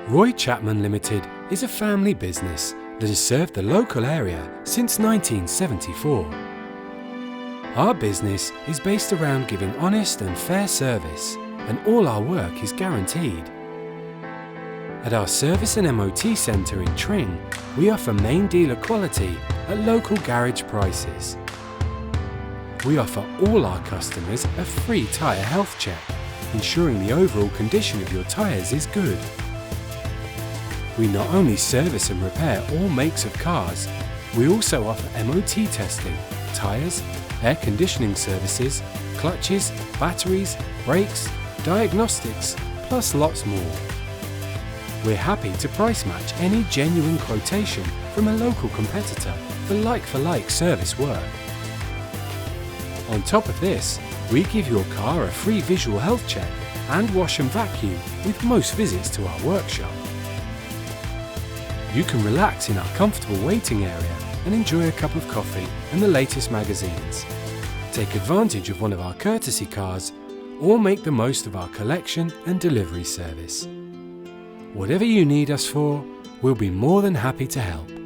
Roy Chapman Ltd is a family business that has served the local area since 1974. Our business is based around giving honest and fair service, and all our work is guaranteed. At our Service and MOT centre in Tring, we offer main dealer quality at local garage prices. We offer all our customers a free tyre health check, ensuring the overall condition of your tyres is good. We not only service and repair all makes of cars, we also offer MOT testing, tyres, air conditioning services, clutches, batteries, brakes, diagnostics, plus lots more. We're happy to price match any genuine quotation from a local competitor for like service work. On top of this, we give your car a free visual health check and wash and vacuum with most visits to our workshop. You can relax in our comfortable waiting area and enjoy a cup of coffee and the latest magazines. Take advantage of one of our courtesy cars or make the most of our collection and delivery service. Whatever you need us for, we'll be more than happy to help.